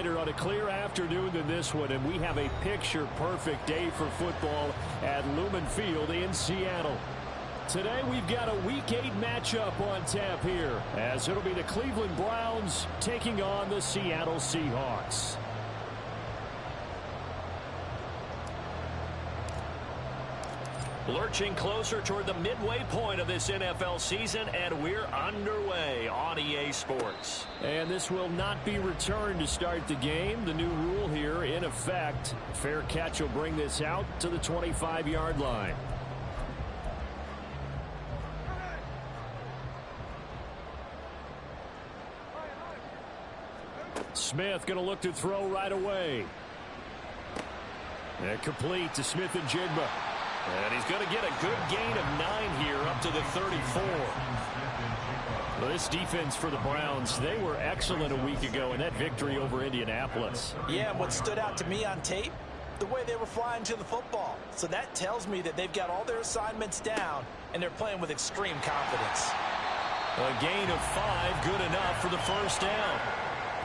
brighter on a clear afternoon than this one, and we have a picture-perfect day for football at Lumen Field in Seattle. Today we've got a Week 8 matchup on tap here, as it'll be the Cleveland Browns taking on the Seattle Seahawks. Lurching closer toward the midway point of this NFL season, and we're underway on EA Sports. And this will not be returned to start the game. The new rule here in effect. Fair catch will bring this out to the 25-yard line. Smith going to look to throw right away. And complete to Smith and Jigba. And he's going to get a good gain of 9 here up to the 34. Well, this defense for the Browns, they were excellent a week ago in that victory over Indianapolis. Yeah, and what stood out to me on tape, the way they were flying to the football. So that tells me that they've got all their assignments down, and they're playing with extreme confidence. A gain of 5, good enough for the first down.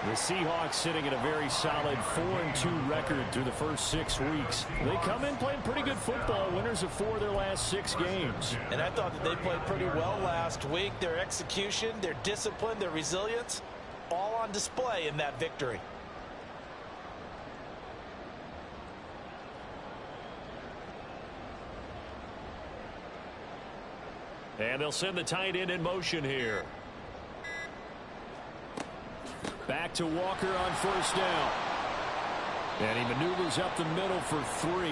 The Seahawks sitting at a very solid 4-2 record through the first 6 weeks. They come in playing pretty good football, winners of 4 of their last 6 games. And I thought that they played pretty well last week. Their execution, their discipline, their resilience, all on display in that victory. And they'll send the tight end in motion here. Back to Walker on first down. And he maneuvers up the middle for 3,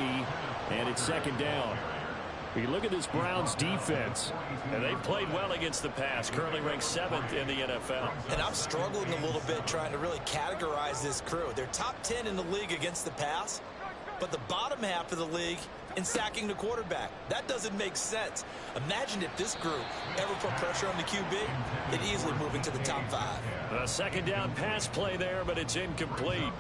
and it's second down. You look at this Browns defense, and they've played well against the pass, currently ranked 7th in the NFL. And I'm struggling a little bit trying to really categorize this crew. They're top 10 in the league against the pass, but the bottom half of the league in sacking the quarterback. That doesn't make sense. Imagine if this group ever put pressure on the QB, they'd easily move into the top 5. A second down pass play there, but it's incomplete.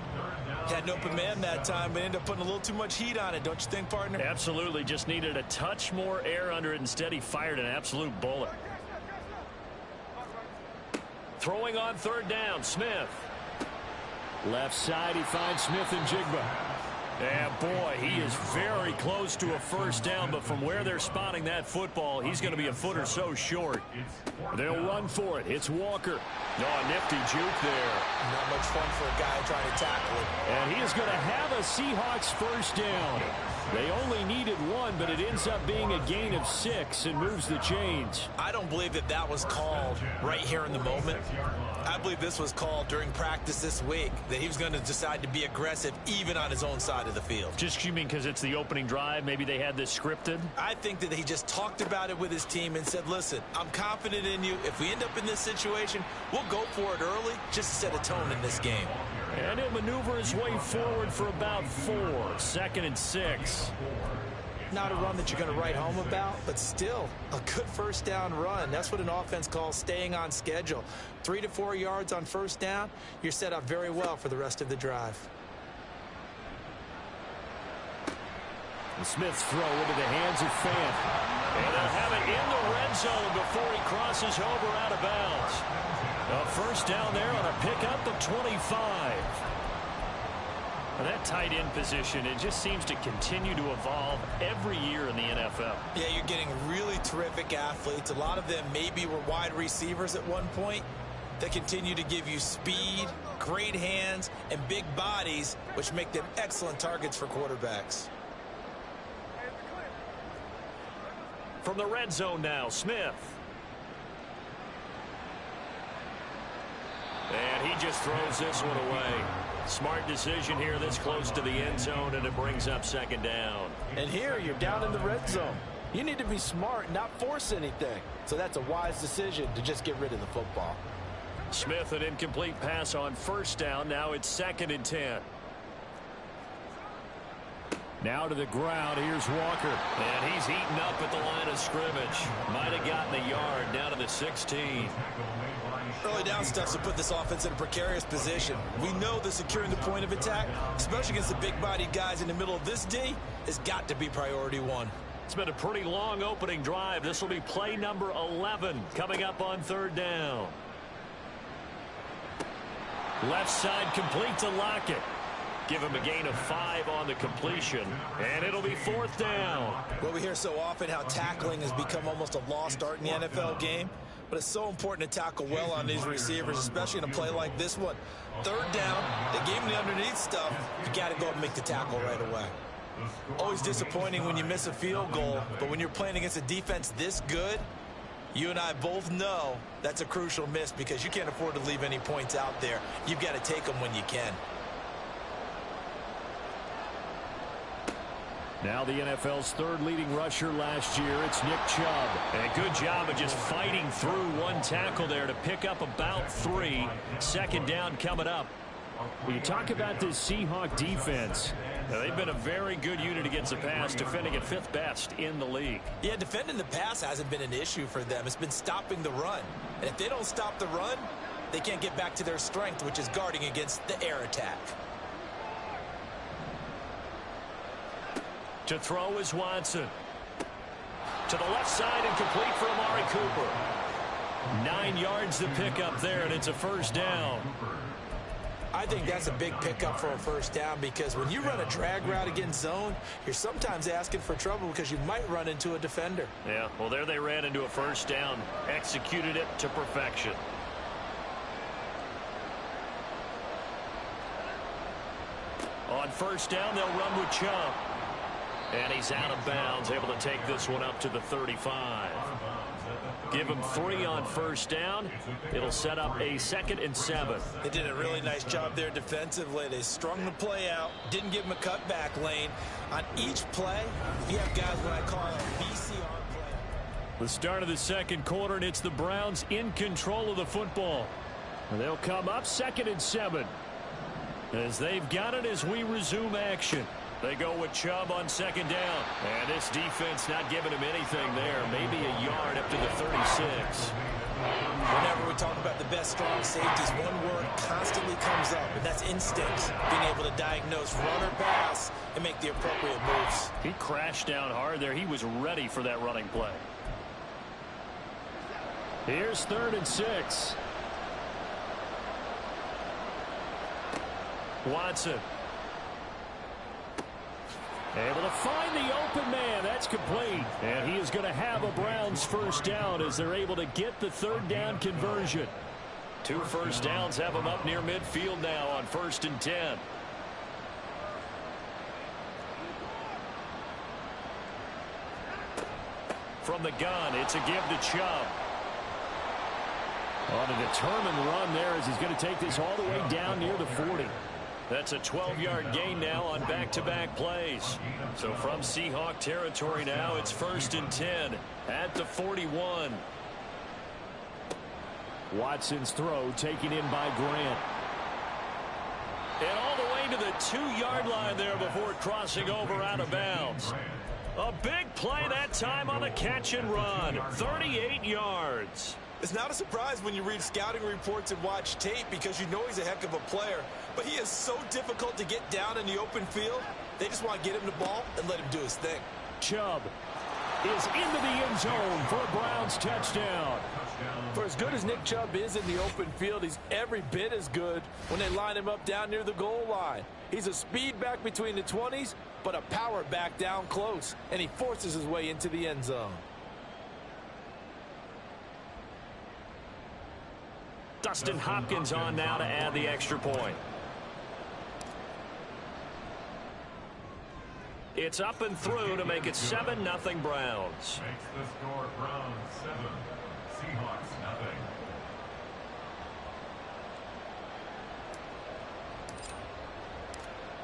Had an open man that time, but ended up putting a little too much heat on it, don't you think, partner? Absolutely. Just needed a touch more air under it. Instead, he fired an absolute bullet. Throwing on third down, Smith. Left side, he finds Smith and Jigba. And boy, he is very close to a first down, but from where they're spotting that football, he's going to be a foot or so short. They'll run for it. It's Walker. Oh, nifty juke there. Not much fun for a guy trying to tackle it. And he is going to have a Seahawks first down. They only needed 1, but it ends up being a gain of 6 and moves the chains. I don't believe that that was called right here in the moment. I believe this was called during practice this week, that he was going to decide to be aggressive even on his own side of the field. Just, you mean because it's the opening drive? Maybe they had this scripted? I think that he just talked about it with his team and said, listen, I'm confident in you. If we end up in this situation, we'll go for it early just to set a tone in this game. And he'll maneuver his way forward for about 4. 2nd and 6. Not a run that you're going to write home about, but still a good first down run. That's what an offense calls staying on schedule. 3 to 4 yards on first down, you're set up very well for the rest of the drive. And Smith's throw into the hands of Fant. And they'll have it in the red zone before he crosses over out of bounds. A first down there on a pickup of 25. And that tight end position, it just seems to continue to evolve every year in the NFL. Yeah, you're getting really terrific athletes. A lot of them maybe were wide receivers at one point. They continue to give you speed, great hands, and big bodies, which make them excellent targets for quarterbacks. From the red zone now, Smith. And he just throws this one away. Smart decision here this close to the end zone, and it brings up second down. And here you're down in the red zone. You need to be smart, not force anything. So that's a wise decision to just get rid of the football. Smith, an incomplete pass on first down. Now it's 2nd and 10. Now to the ground. Here's Walker. And he's eaten up at the line of scrimmage. Might have gotten a yard down to the 16. Early down stuff to put this offense in a precarious position. We know that securing the point of attack, especially against the big-bodied guys in the middle of this D, has got to be priority 1. It's been a pretty long opening drive. This will be play number 11 coming up on third down. Left side complete to Lockett. Give him a gain of 5 on the completion, and it'll be 4th down. Well, we hear so often how tackling has become almost a lost art in the NFL game, but it's so important to tackle well on these receivers, especially in a play like this one. 3rd down, they gave him the underneath stuff. You got to go and make the tackle right away. Always disappointing when you miss a field goal, but when you're playing against a defense this good, you and I both know that's a crucial miss because you can't afford to leave any points out there. You've got to take them when you can. Now the NFL's 3rd leading rusher last year, it's Nick Chubb. And a good job of just fighting through one tackle there to pick up about 3. 2nd down coming up. When you talk about this Seahawk defense, they've been a very good unit against the pass, defending at 5th best in the league. Yeah, defending the pass hasn't been an issue for them. It's been stopping the run. And if they don't stop the run, they can't get back to their strength, which is guarding against the air attack. To throw is Watson. To the left side and complete for Amari Cooper. 9 yards to pick up there, and it's a 1st down. I think that's a big pickup for a 1st down because when you run a drag route against zone, you're sometimes asking for trouble because you might run into a defender. Yeah, well, there they ran into a 1st down, executed it to perfection. On 1st down, they'll run with Chubb. And he's out of bounds, able to take this one up to the 35. Give him 3 on 1st down. It'll set up a 2nd and 7. They did a really nice job there defensively. They strung the play out, didn't give him a cutback lane. On each play, you have guys what I call a VCR play. The start of the 2nd quarter, and it's the Browns in control of the football. And they'll come up 2nd and 7. As they've got it as we resume action. They go with Chubb on 2nd down. And this defense not giving him anything there. Maybe a yard up to the 36. Whenever we talk about the best strong safeties, one word constantly comes up, and that's instinct. Being able to diagnose run or pass and make the appropriate moves. He crashed down hard there. He was ready for that running play. Here's 3rd and 6. Watson. Able to find the open man. That's complete. And he is going to have a Browns 1st down as they're able to get the 3rd down conversion. 2 1st downs have them up near midfield now on 1st and 10. From the gun, it's a give to Chubb. On a determined run there as he's going to take this all the way down near the 40. That's a 12-yard gain now on back-to-back plays. So from Seahawk territory now, it's 1st and 10 at the 41. Watson's throw taken in by Grant. And all the way to the 2-yard line there before crossing over out of bounds. A big play that time on the catch and run. 38 yards. It's not a surprise when you read scouting reports and watch tape because you know he's a heck of a player. But he is so difficult to get down in the open field. They just want to get him the ball and let him do his thing. Chubb is into the end zone for a Browns touchdown. For as good as Nick Chubb is in the open field, he's every bit as good when they line him up down near the goal line. He's a speed back between the 20s, but a power back down close, and he forces his way into the end zone. Dustin Hopkins on now to add the extra point. It's up and through to make it 7-0 Browns. Makes the score Browns 7, Seahawks nothing.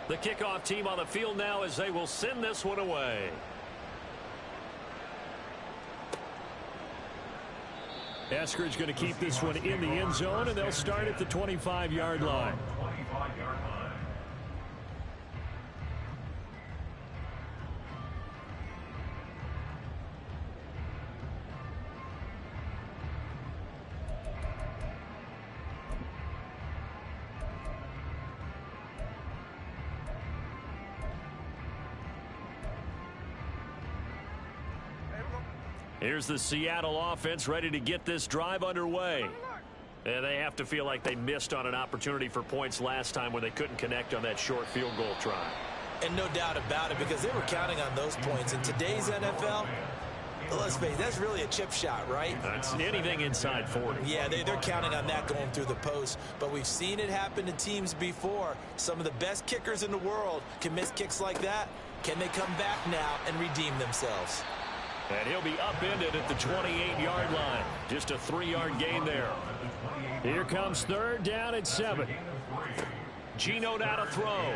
The kickoff team on the field now as they will send this one away. Eskridge going to keep this one in the end zone, and they'll start at the 25-yard line. 25-yard line. Here's the Seattle offense ready to get this drive underway. And they have to feel like they missed on an opportunity for points last time when they couldn't connect on that short field goal try. And no doubt about it, because they were counting on those points. In today's NFL, let's face it, that's really a chip shot, right? That's anything inside 40. Yeah, they're counting on that going through the post. But we've seen it happen to teams before. Some of the best kickers in the world can miss kicks like that. Can they come back now and redeem themselves? And he'll be upended at the 28-yard line. Just a 3-yard gain there. Here comes third down at 7. Geno now to throw.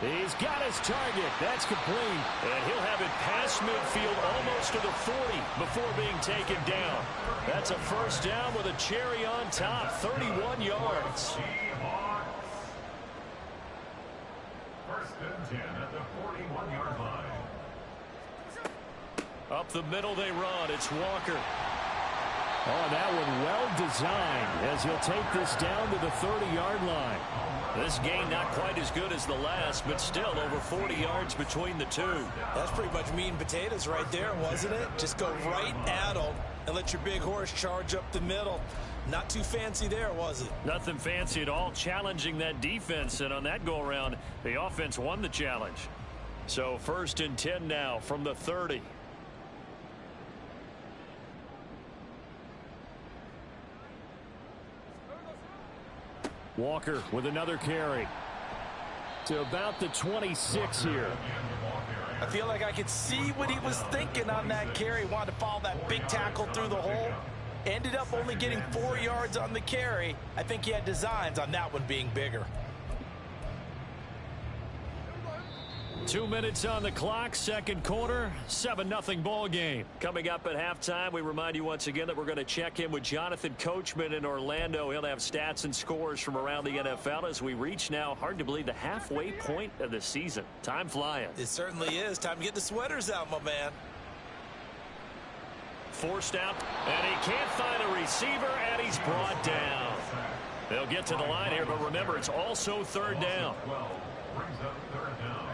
He's got his target. That's complete. And he'll have it past midfield almost to the 40 before being taken down. That's a first down with a cherry on top, 31 yards. First and 10 at the 41-yard line. Up the middle they run. It's Walker. Oh, that one well designed as he'll take this down to the 30-yard line. This gain not quite as good as the last, but still over 40 yards between the two. That's pretty much meat and potatoes right there, wasn't it? Just go right at them and let your big horse charge up the middle. Not too fancy there, was it? Nothing fancy at all, challenging that defense, and on that go-around, the offense won the challenge. So first and 10 now from the 30. Walker with another carry to about the 26 here. I feel like I could see what he was thinking on that carry. Wanted to follow that big tackle through the hole. Ended up only getting 4 yards on the carry. I think he had designs on that one being bigger. 2 minutes on the clock, second quarter, 7-0 ball game. Coming up at halftime, we remind you once again that we're going to check in with Jonathan Coachman in Orlando. He'll have stats and scores from around the NFL as we reach now, hard to believe, the halfway point of the season. Time flying. It certainly is. Time to get the sweaters out, my man. Forced out, and he can't find a receiver, and he's brought down. They'll get to the line here, but remember, it's also third down. Brings up third down.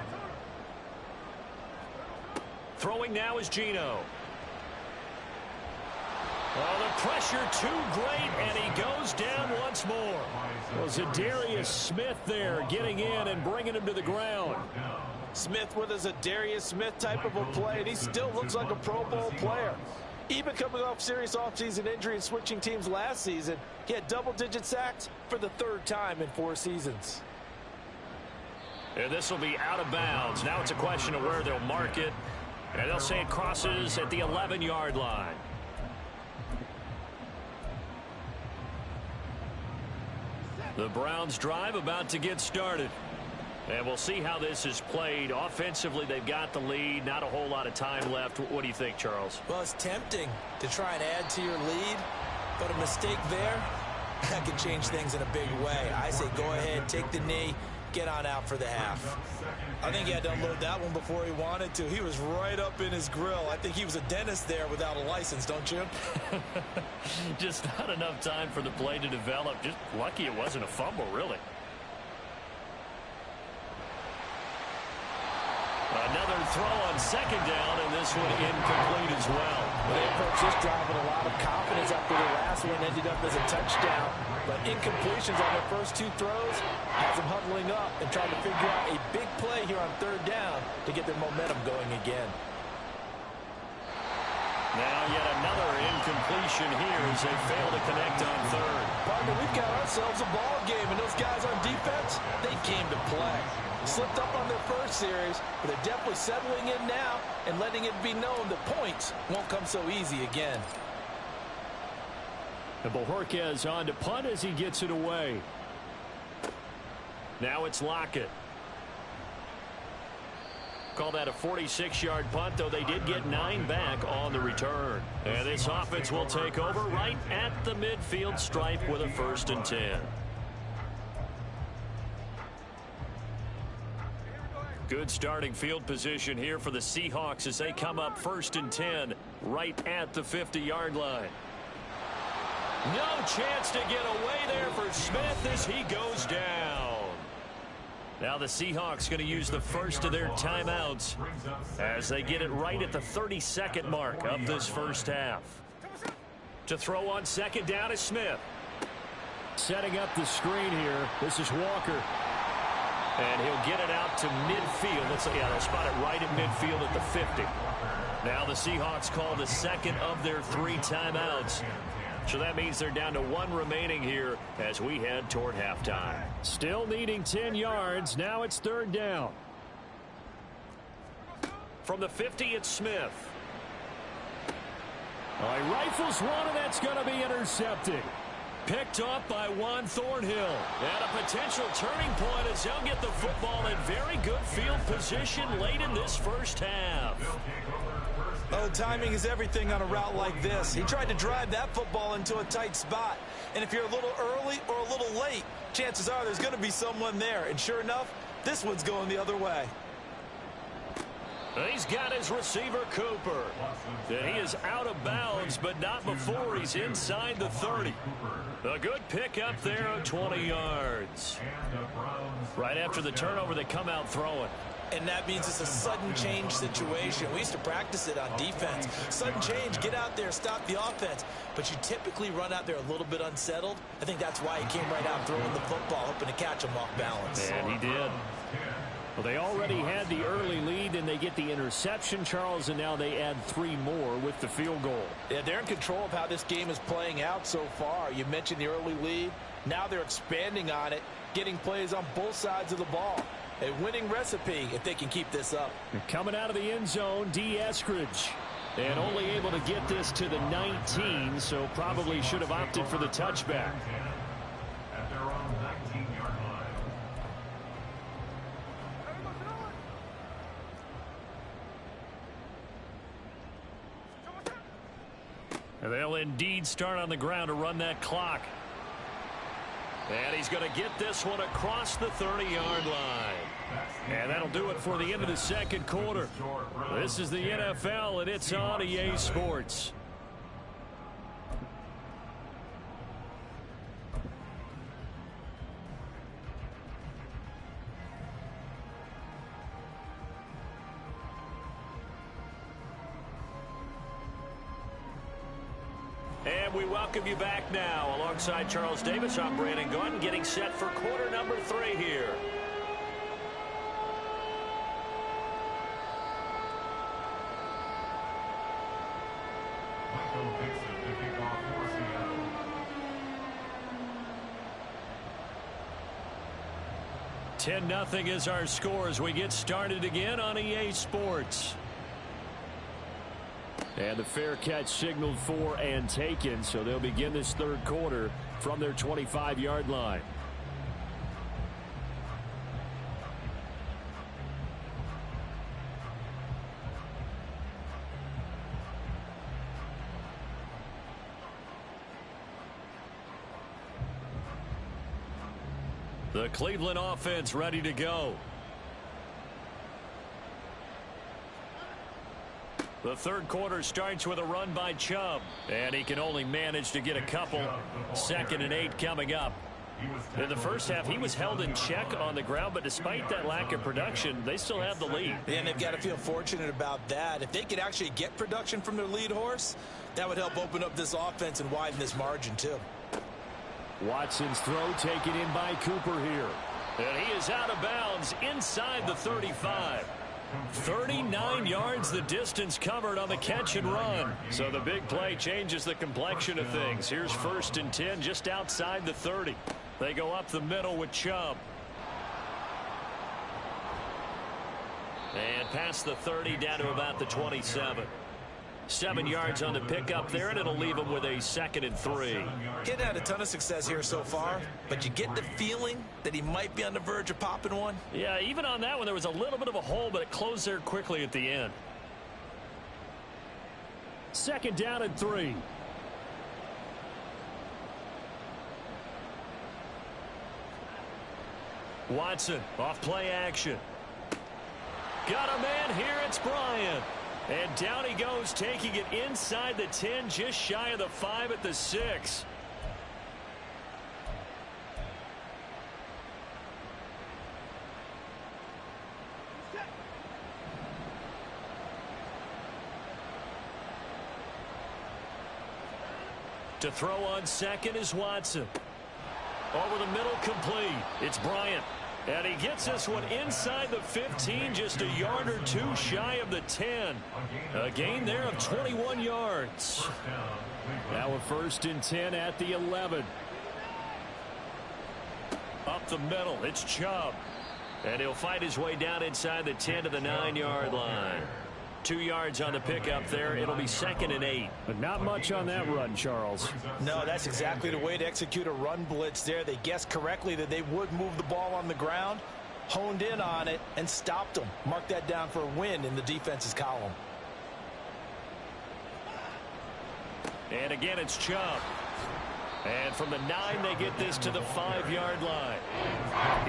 Throwing now is Geno. Oh, the pressure too great, and he goes down once more. Well, Zadarius Smith there getting in and bringing him to the ground. Smith with a Zadarius Smith type of a play, and he still looks like a Pro Bowl player. Even coming off serious offseason injury and switching teams last season, he had double-digit sacks for the 3rd time in 4 seasons. And this will be out of bounds. Now it's a question of where they'll mark it. And they'll say it crosses at the 11-yard line. The Browns drive about to get started. And we'll see how this is played. Offensively, they've got the lead. Not a whole lot of time left. What do you think, Charles? Well, it's tempting to try and add to your lead, but a mistake there, that can change things in a big way. I say go ahead, take the knee, get on out for the half. I think he had to unload that one before he wanted to. He was right up in his grill. I think he was a dentist there without a license, don't you? Just not enough time for the play to develop. Just lucky it wasn't a fumble, really. Another throw on second down, and this one incomplete as well. They approached this drive with a lot of confidence after the last one ended up as a touchdown. But incompletions on their first 2 throws has them huddling up and trying to figure out a big play here on third down to get their momentum going again. Now yet another incompletion here as they fail to connect on third. Partner, we've got ourselves a ball game, and those guys on defense, they came to play. Slipped up on their first series, but they're definitely settling in now and letting it be known that points won't come so easy again. And Bojorquez on to punt as he gets it away. Now it's Lockett. Call that a 46-yard punt, though they did get 9 back on the return. And this offense will take over right at the midfield stripe with a 1st and 10. Good starting field position here for the Seahawks as they come up 1st and 10 right at the 50-yard line. No chance to get away there for Smith as he goes down. Now the Seahawks going to use the first of their timeouts as they get it right at the 32nd mark of this first half. To throw on second down is Smith. Setting up the screen here. This is Walker. And he'll get it out to midfield. They'll spot it right at midfield at the 50. Now the Seahawks call the second of their 3 timeouts. So that means they're down to 1 remaining here as we head toward halftime. Still needing 10 yards. Now it's 3rd down. From the 50, it's Smith. He rifles one, and that's going to be intercepted. Picked off by Juan Thornhill. And a potential turning point as they'll get the football in very good field position late in this first half. Oh, timing is everything on a route like this. He tried to drive that football into a tight spot. And if you're a little early or a little late, chances are there's going to be someone there. And sure enough, this one's going the other way. He's got his receiver, Cooper. And he is out of bounds, but not before he's inside the 30. A good pickup there of 20 yards. Right after the turnover, they come out throwing. And that means it's a sudden change situation. We used to practice it on defense. Sudden change, get out there, stop the offense. But you typically run out there a little bit unsettled. I think that's why he came right out throwing the football, hoping to catch him off balance. And he did. Well, they already had the early lead, and they get the interception, Charles, and now they add 3 more with the field goal. Yeah, they're in control of how this game is playing out so far. You mentioned the early lead. Now they're expanding on it, getting plays on both sides of the ball. A winning recipe if they can keep this up. Coming out of the end zone, D. Eskridge. And only able to get this to the 19, so probably should have opted for the touchback. At their own 19-yard line. And they'll indeed start on the ground to run that clock. And he's going to get this one across the 30-yard line. And that'll do it for the end of the second quarter. This is the NFL, and it's on EA Sports. And we welcome you back now. Alongside Charles Davis, I'm Brandon Gordon, getting set for quarter number 3 here. Michael Dixon to kick off for Seattle. $10-0 is our score as we get started again on EA Sports. And the fair catch signaled for and taken, so they'll begin this third quarter from their 25-yard line. The Cleveland offense ready to go. The third quarter starts with a run by Chubb, and he can only manage to get a couple. 2nd and 8 coming up. In the first half, he was held in check on the ground, but despite that lack of production, they still have the lead. And they've got to feel fortunate about that. If they could actually get production from their lead horse, that would help open up this offense and widen this margin too. Watson's throw taken in by Cooper here. And he is out of bounds inside the 35. 39 yards the distance covered on the catch and run. So the big play changes the complexion of things. Here's 1st and 10 just outside the 30. They go up the middle with Chubb. And past the 30 down to about the 27. 7 yards on the pickup there, and it'll leave them with a 2nd and 3. Getting had a ton of success here so far, but you get the feeling that he might be on the verge of popping one. Yeah, even on that one, there was a little bit of a hole, but it closed there quickly at the end. 2nd down and 3. Watson off play action. Got a man here, it's Bryant. And down he goes, taking it inside the 10, just shy of the 5 at the 6. To throw on second is Watson. Over the middle, complete. It's Bryant. And he gets this one inside the 15, just a yard or two shy of the 10. A gain there of 21 yards. Now a 1st and 10 at the 11. Up the middle, it's Chubb. And he'll fight his way down inside the 10 to the 9-yard line. 2 yards on the pickup there. It'll be 2nd and 8. But not much on that run, Charles. No, that's exactly the way to execute a run blitz there. They guessed correctly that they would move the ball on the ground, honed in on it, and stopped them. Mark that down for a win in the defense's column. And again, it's Chubb. And from the 9, they get this to the 5-yard line.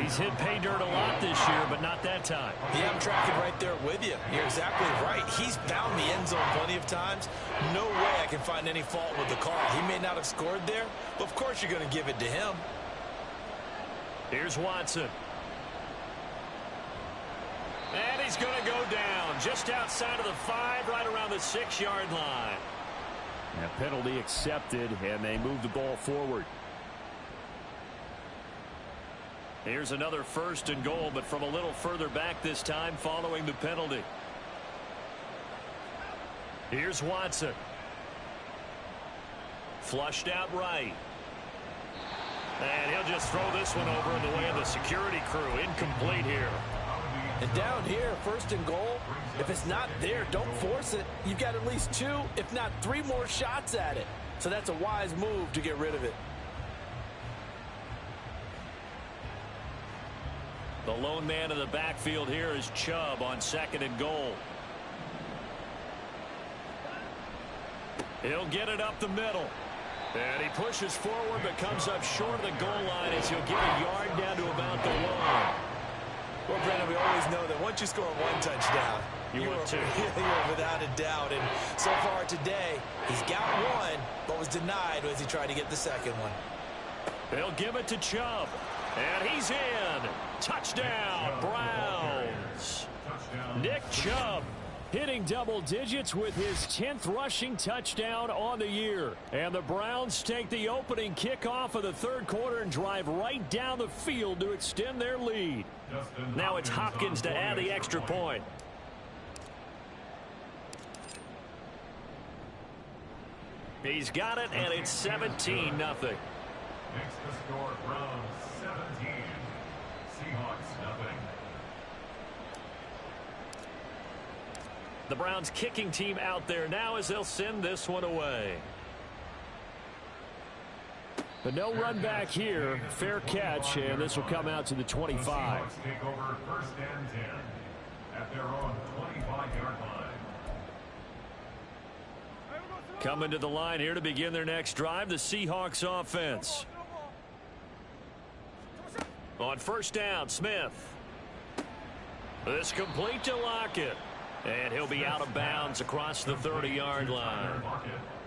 He's hit pay dirt a lot this year, but not that time. Yeah, I'm tracking right there with you. You're exactly right. He's found the end zone plenty of times. No way I can find any fault with the call. He may not have scored there, but of course you're going to give it to him. Here's Watson. And he's going to go down just outside of the 5, right around the 6-yard line. A penalty accepted, and they move the ball forward. Here's another 1st and goal, but from a little further back this time following the penalty. Here's Watson. Flushed out right. And he'll just throw this one over in the way of the security crew. Incomplete here. And down here, 1st and goal, if it's not there, don't force it. You've got at least 2, if not 3 more shots at it. So that's a wise move to get rid of it. The lone man in the backfield here is Chubb on 2nd and goal. He'll get it up the middle. And he pushes forward but comes up short of the goal line as he'll get a yard down to about the 1. Well, Brandon, we always know that once you score 1 touchdown, you want 2. You're without a doubt. And so far today, he's got 1, but was denied as he tried to get the 2nd one. They'll give it to Chubb. And he's in. Touchdown, Browns. Nick Chubb hitting double digits with his 10th rushing touchdown on the year. And the Browns take the opening kickoff of the 3rd quarter and drive right down the field to extend their lead. Now it's Hopkins to add the extra point. He's got it, and it's 17-0. Makes the score Browns 17, Seahawks nothing. The Browns kicking team out there now as they'll send this one away. But no run back here. Fair catch, and this will come out to the 25. The Seahawks take over 1st and 10 at their own 25-yard line. Coming to the line here to begin their next drive, the Seahawks offense. On 1st down, Smith. This complete to Lockett. And he'll be out of bounds across the 30-yard line.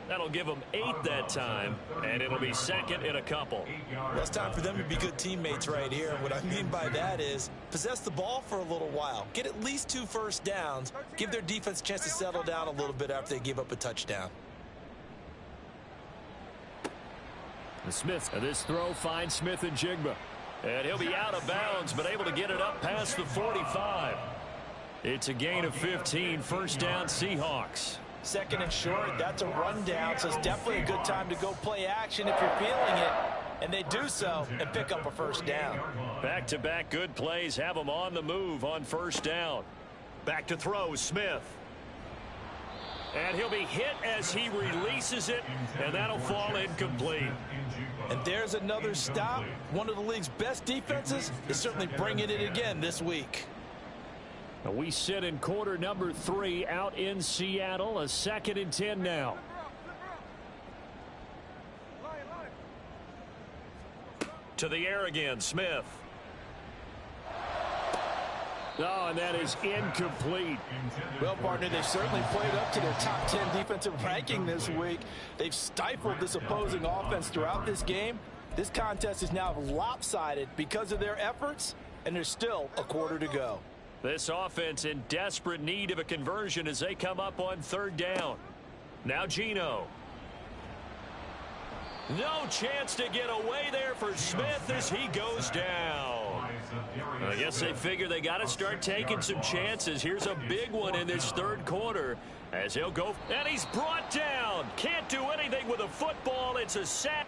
That'll give them 8 that time, and it'll be 2nd and a couple. Well, it's time for them to be good teammates right here. And what I mean by that is possess the ball for a little while. Get at least 2 first downs. Give their defense a chance to settle down a little bit after they give up a touchdown. The Smith, this throw finds Smith and Jigba. And he'll be out of bounds, but able to get it up past the 45. It's a gain of 15, 1st down Seahawks. 2nd and short, that's a rundown, so it's definitely a good time to go play action if you're feeling it. And they do so and pick up a 1st down. Back-to-back good plays have them on the move on 1st down. Back to throw, Smith. And he'll be hit as he releases it, and that'll fall incomplete. And there's another stop. One of the league's best defenses is certainly bringing it again this week. We sit in quarter number 3 out in Seattle. A 2nd and 10 now. To the air again, Smith. Oh, and that is incomplete. Well, partner, they've certainly played up to their top 10 defensive ranking this week. They've stifled this opposing offense throughout this game. This contest is now lopsided because of their efforts, and there's still a quarter to go. This offense in desperate need of a conversion as they come up on 3rd down. Now Geno. No chance to get away there for Smith as he goes down. I guess they figure they got to start taking some chances. Here's a big one in this third quarter as he'll go. And he's brought down. Can't do anything with a football. It's a sack.